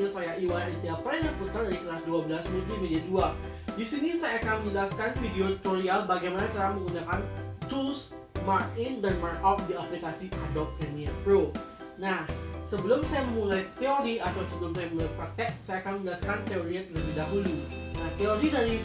dengan saya Iwan Aditya Prana Putra dari kelas 12 Multimedia 2. Di sini saya akan menjelaskan video tutorial bagaimana cara menggunakan tools mark-in dan mark-out di aplikasi Adobe Premiere Pro. Nah, sebelum saya memulai teori atau sebelum saya mulai praktek, saya akan menjelaskan teorinya terlebih dahulu. Nah, teori dari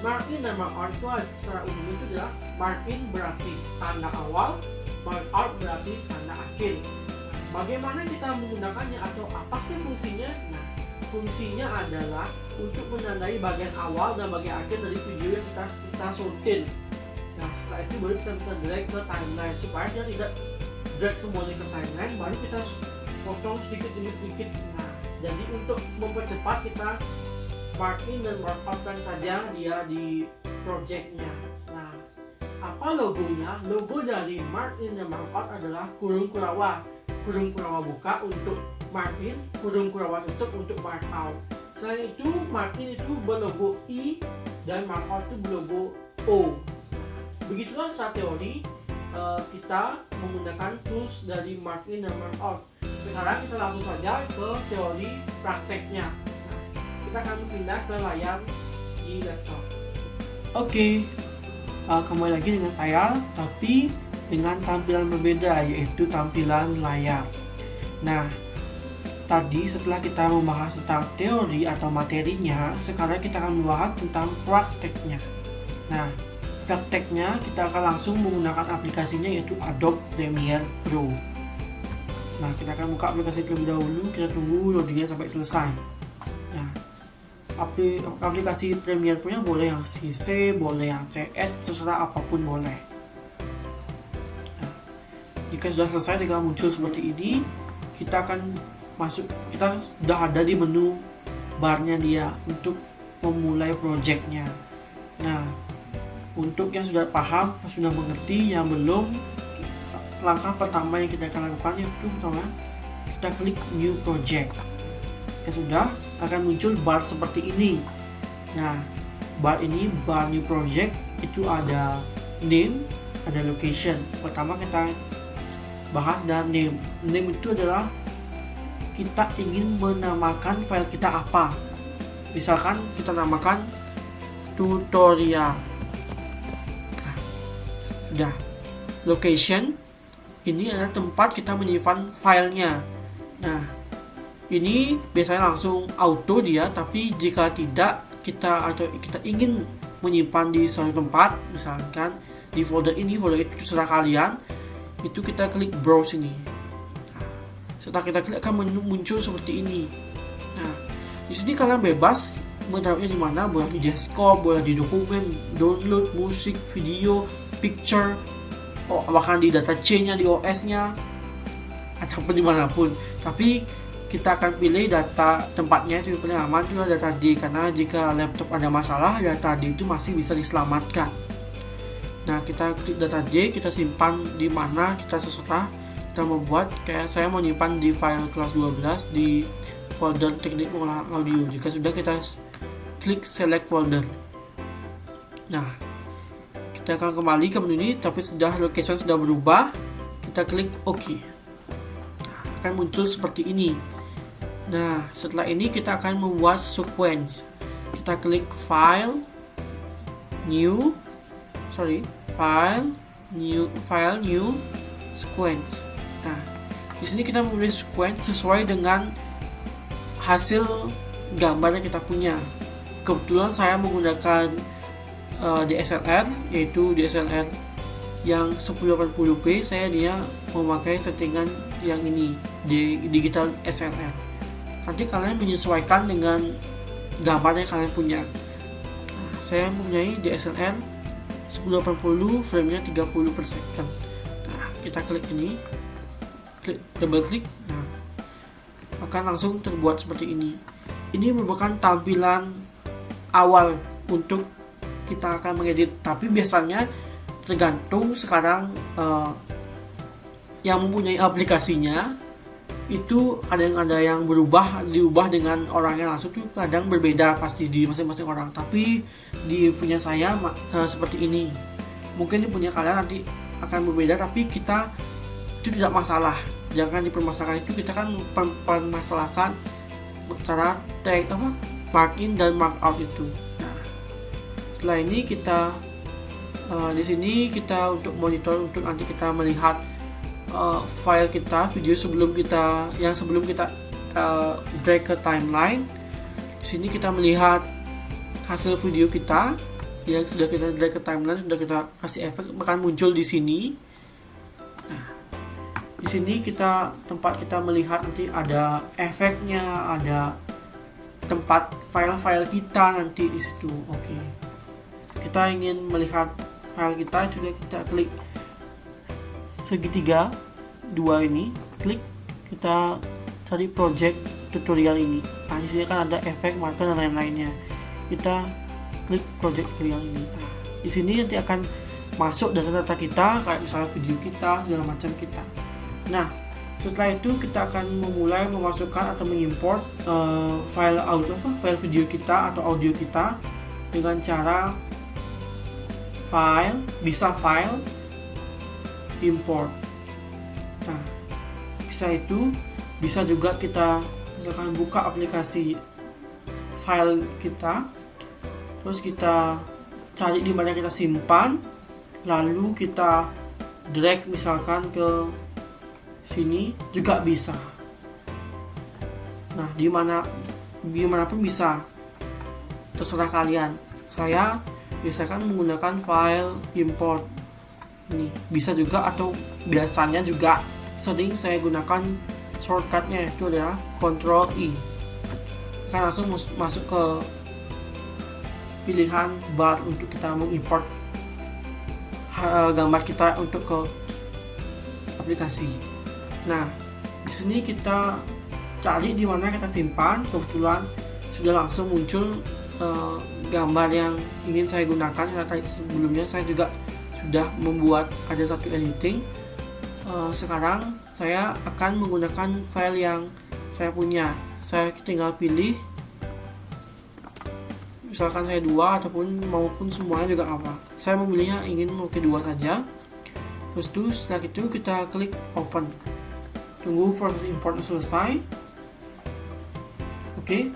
mark-in dan mark-out itu secara umum itu adalah mark-in berarti tanda awal, mark-out berarti tanda akhir. Bagaimana kita menggunakannya atau apa sih fungsinya? Nah, fungsinya adalah untuk menandai bagian awal dan bagian akhir dari video yang kita syuting. Nah, setelah itu baru kita bisa drag ke timeline supaya kita tidak drag semuanya ke timeline, baru kita potong sedikit demi sedikit. Nah, jadi untuk mempercepat kita mark in dan mark out kan saja dia di projectnya. Nah, apa logonya? Logo dari mark in dan mark out adalah kurung kurawa buka untuk mark in, kurung kurawa tutup untuk mark out. Selain itu, mark in itu berlogo I dan mark out itu berlogo O. Begitulah secara teori kita menggunakan tools dari mark in dan mark out. Sekarang kita langsung saja ke teori prakteknya. Nah, kita akan pindah ke layar di laptop. Oke, kembali lagi dengan saya, tapi dengan tampilan berbeda, yaitu tampilan layar. Nah, tadi setelah kita membahas tentang teori atau materinya, sekarang kita akan membahas tentang prakteknya. Nah, prakteknya kita akan langsung menggunakan aplikasinya, yaitu Adobe Premiere Pro. Nah, kita akan buka aplikasi terlebih dahulu, kita tunggu loadingnya sampai selesai. Nah, aplikasi Premiere Pro nya boleh yang CC, boleh yang CS, terserah apapun boleh. Jika sudah selesai dengan muncul seperti ini, kita akan kita sudah ada di menu barnya dia untuk memulai projectnya. Nah, untuk yang sudah paham, sudah mengerti, yang belum, langkah pertama yang kita akan lakukan yaitu pertama kita klik new project. Ya sudah, akan muncul bar seperti ini. Nah, bar new project itu ada name, ada location. Pertama kita bahas dan name. Name itu adalah kita ingin menamakan file kita apa. Misalkan kita namakan tutorial. Nah, sudah. Location ini adalah tempat kita menyimpan filenya. Nah, ini biasanya langsung auto dia, tapi jika tidak kita ingin menyimpan di suatu tempat, misalkan di folder ini, folder itu terserah kalian. Itu kita klik browse ini. Nah, setelah kita klik akan muncul seperti ini. Nah, di sini kalian bebas menaruhnya di mana, boleh di desktop, boleh di dokumen, download, musik, video, picture, bahkan di data C-nya, di OS-nya, ataupun dimanapun. Tapi kita akan pilih data tempatnya itu yang paling aman, itu adalah data D, karena jika laptop ada masalah, data D itu masih bisa diselamatkan. Nah, kita klik data D, kita simpan di mana kita terserah. Kita membuat, kayak saya mau nyimpan di file kelas 12 di folder teknik pengolahan audio. Jika sudah, kita klik select folder. Nah, kita akan kembali ke menu ini, tapi sudah location sudah berubah. Kita klik OK. Nah, akan muncul seperti ini. Nah, setelah ini kita akan membuat sequence. Kita klik file, new sequence. Nah, di sini kita memilih sequence sesuai dengan hasil gambar yang kita punya. Kebetulan saya menggunakan DSLR, yaitu DSLR yang 1080p. Dia memakai settingan yang ini, di digital SLR. Nanti kalian menyesuaikan dengan gambar yang kalian punya. Nah, saya mempunyai DSLR 1080, frame-nya 30 per second. Nah, kita klik ini, double klik. Nah, akan langsung terbuat seperti ini. Ini merupakan tampilan awal untuk kita akan mengedit. Tapi biasanya tergantung sekarang yang mempunyai aplikasinya itu kadang ada yang diubah dengan orangnya langsung, tuh kadang berbeda pasti di masing-masing orang. Tapi di punya saya seperti ini, mungkin di punya kalian nanti akan berbeda, tapi kita itu tidak masalah. Jangan dipermasalahkan, itu kita kan permasalahkan cara tag mark in dan mark out itu. Nah, setelah ini kita di sini kita untuk monitor, untuk nanti kita melihat file kita, video sebelum kita drag ke timeline. Di sini kita melihat hasil video kita yang sudah kita drag ke timeline, sudah kita kasih efek, akan muncul di sini. Nah, di sini tempat kita melihat nanti ada efeknya, ada tempat file-file kita nanti di situ. Oke. Kita ingin melihat file kita, juga kita klik segitiga 2 ini, klik, kita cari project tutorial ini. Nah, di sini kan ada efek, marker dan lain-lainnya. Kita klik project tutorial ini. Nah, di sini nanti akan masuk data-data kita, kayak misalnya video kita, segala macam kita. Nah, setelah itu kita akan memulai memasukkan atau mengimport file video kita atau audio kita dengan cara file import. Nah, bisa juga kita misalkan buka aplikasi file kita, terus kita cari di mana kita simpan, lalu kita drag misalkan ke sini juga bisa. Nah, dimanapun bisa, terserah kalian. Saya biasakan menggunakan file import ini, bisa juga, atau biasanya juga sering saya gunakan shortcutnya, itu adalah Ctrl I. Kan langsung masuk ke pilihan bar untuk kita mengimport gambar kita untuk ke aplikasi. Nah, di sini kita cari di mana kita simpan. Kebetulan sudah langsung muncul gambar yang ingin saya gunakan, karena tadi sebelumnya saya juga sudah membuat ada satu editing. Sekarang saya akan menggunakan file yang saya punya. Saya tinggal pilih, misalkan saya 2 maupun semuanya juga apa. Saya memilihnya ingin memakai 2 saja. Terus setelah itu kita klik open. Tunggu proses import selesai. Oke.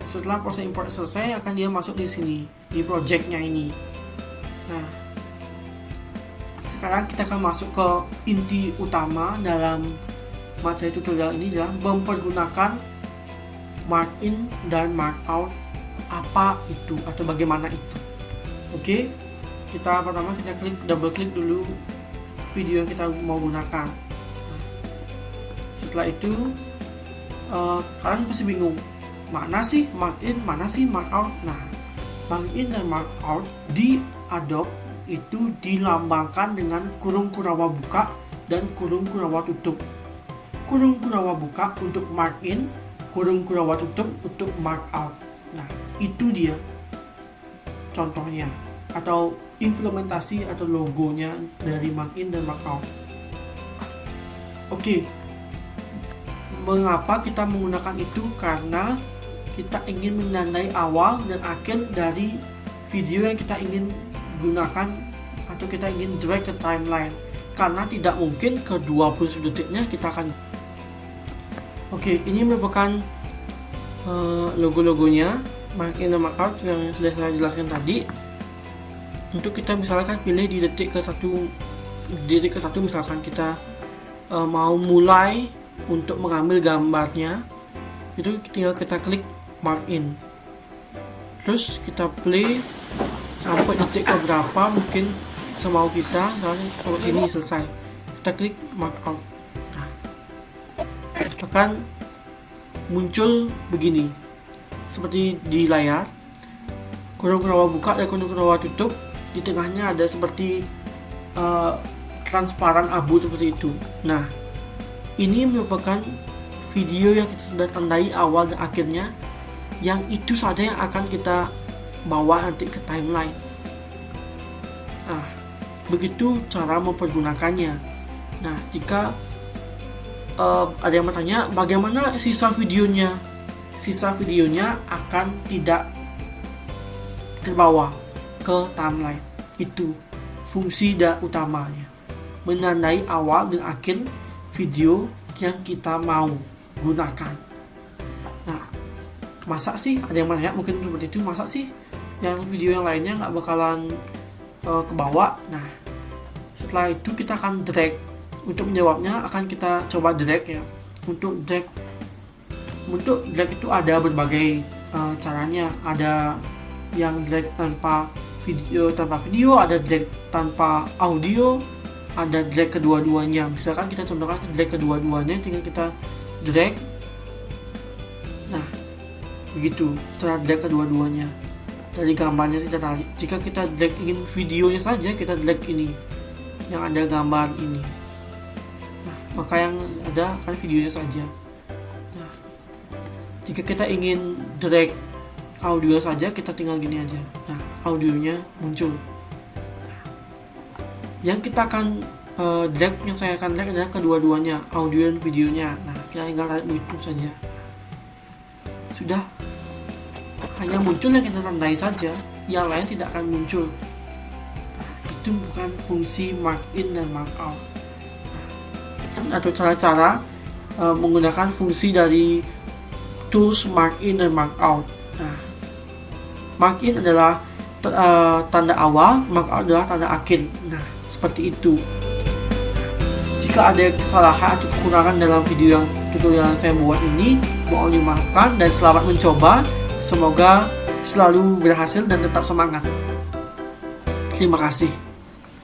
Setelah proses import selesai, akan dia masuk di sini, di projectnya ini. Nah, sekarang kita akan masuk ke inti utama dalam materi tutorial ini, adalah mempergunakan mark in dan mark out. Apa itu atau bagaimana itu? Oke, pertama kita double klik dulu video yang kita mau gunakan. Nah, setelah itu kalian pasti bingung, mana sih mark in, mana sih mark out. Nah, mark in dan mark out di Adobe itu dilambangkan dengan kurung kurawa buka dan kurung kurawa tutup. Kurung kurawa buka untuk mark in, kurung kurawa tutup untuk mark out. Nah, itu dia contohnya atau implementasi atau logonya dari mark in dan mark out. Oke, mengapa kita menggunakan itu? Karena kita ingin menandai awal dan akhir dari video yang kita ingin gunakan atau kita ingin drag ke timeline, karena tidak mungkin ke 20 detiknya kita akan. Oke, ini merupakan logo-logonya mark in dan mark out yang sudah saya jelaskan tadi. Untuk kita misalkan pilih di detik ke 1 misalkan kita mau mulai untuk mengambil gambarnya, itu tinggal kita klik mark in, terus kita play sampai detik ke berapa mungkin semau kita, dan sampai sini selesai. Kita klik mark out. Nah, akan muncul begini seperti di layar, kurung kurawa buka dan kurung kurawa tutup. Di tengahnya ada seperti transparan abu seperti itu. Nah, ini merupakan video yang kita sudah tandai awal dan akhirnya, yang itu saja yang akan kita bawa nanti ke timeline. Nah, begitu cara mempergunakannya. Nah, jika ada yang bertanya bagaimana sisa videonya, akan tidak terbawa ke timeline. Itu fungsi utamanya, menandai awal dan akhir video yang kita mau gunakan. Nah, masa sih, ada yang nanya mungkin seperti itu, masa sih yang video yang lainnya nggak bakalan ke bawah. Nah, setelah itu kita akan drag. Untuk menjawabnya akan kita coba drag ya. Untuk drag itu ada berbagai caranya. Ada yang drag tanpa video, ada drag tanpa audio, ada drag kedua-duanya. Misalkan kita contohkan drag kedua-duanya, tinggal kita drag. Nah, begitu cara drag kedua-duanya. Dari gambarnya kita tarik. Jika kita drag ingin videonya saja, kita drag ini yang ada gambar ini. Nah, maka yang ada kan videonya saja. Nah, jika kita ingin drag audio saja, kita tinggal gini aja. Nah, audionya muncul. Nah, yang kita akan drag, yang saya akan drag adalah kedua-duanya, audio dan videonya. Nah, kita tinggal tarik YouTube saja. Sudah, hanya muncul yang kita tandai saja, yang lain tidak akan muncul. Nah, itu bukan fungsi mark in dan mark out. Nah, atau cara-cara menggunakan fungsi dari tools mark in dan mark out. Nah, mark in adalah tanda awal, mark out adalah tanda akhir. Nah, seperti itu. Jika ada kesalahan atau kekurangan dalam video yang tutorial yang saya buat ini, mohon dimaafkan dan selamat mencoba. Semoga selalu berhasil dan tetap semangat. Terima kasih.